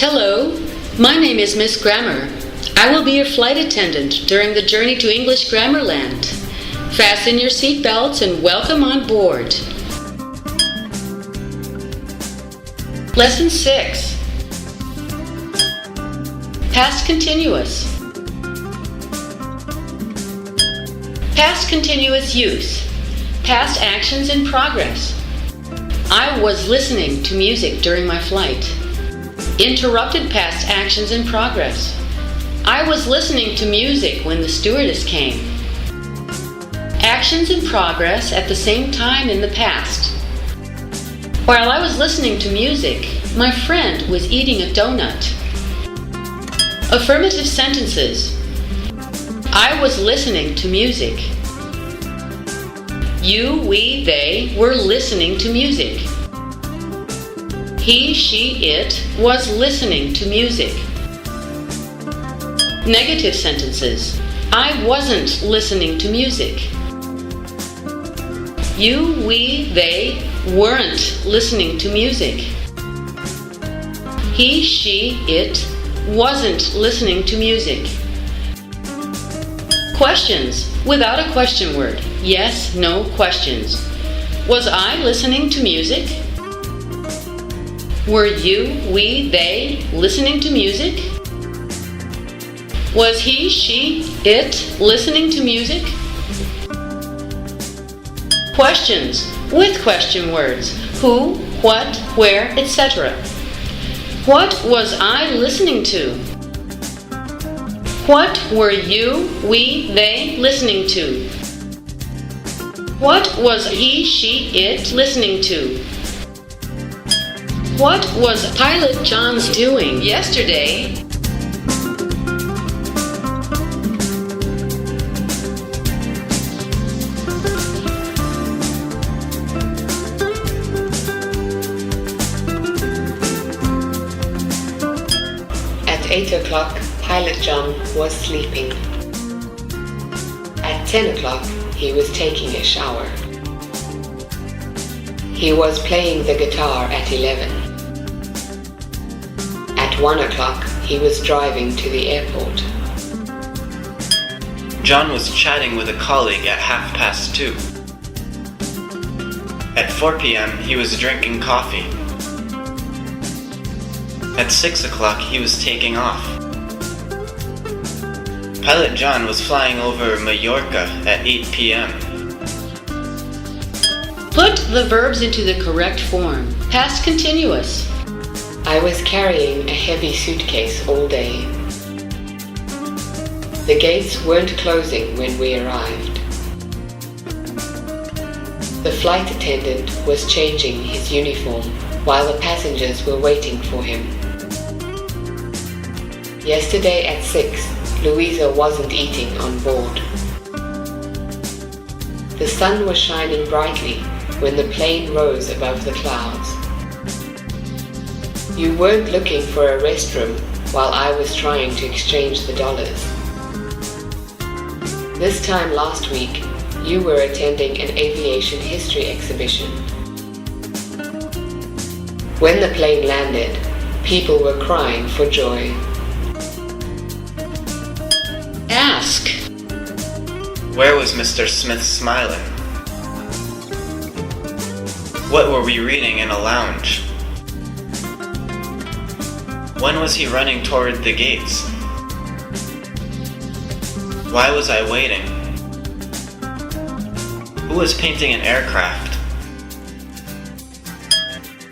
Hello, my name is Miss Grammar. I will be your flight attendant during the journey to English Grammarland. Fasten your seatbelts and welcome on board. Lesson 6. Past continuous. Past continuous use. Past actions in progress. I was listening to music during my flight. Interrupted past actions in progress. I was listening to music when the stewardess came. Actions in progress at the same time in the past. While I was listening to music, my friend was eating a donut. Affirmative sentences. I was listening to music. You, we, they were listening to music. He, she, it was listening to music. Negative sentences. I wasn't listening to music. You, we, they weren't listening to music. He, she, it wasn't listening to music. Questions without a question word. Yes, no questions. Was I listening to music? Were you, we, they listening to music? Was he, she, it listening to music? Questions with question words. Who, what, where, etc. What was I listening to? What were you, we, they listening to? What was he, she, it listening to? What was Pilot John's doing yesterday? At 8 o'clock, Pilot John was sleeping. At 10 o'clock, he was taking a shower. He was playing the guitar at 11. At 1 o'clock, he was driving to the airport. John was chatting with a colleague at 2:30. At 4 p.m., he was drinking coffee. At 6 o'clock, he was taking off. Pilot John was flying over Mallorca at 8 p.m. Put the verbs into the correct form. Past continuous. I was carrying a heavy suitcase all day. The gates weren't closing when we arrived. The flight attendant was changing his uniform while the passengers were waiting for him. Yesterday at 6, Louisa wasn't eating on board. The sun was shining brightly when the plane rose above the clouds. You weren't looking for a restroom while I was trying to exchange the dollars. This time last week, you were attending an aviation history exhibition. When the plane landed, people were crying for joy. Ask. Where was Mr. Smith smiling? What were we reading in a lounge? When was he running toward the gates? Why was I waiting? Who was painting an aircraft?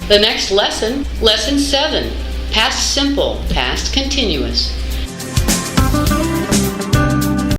The next lesson, Lesson 7. Past simple, past continuous.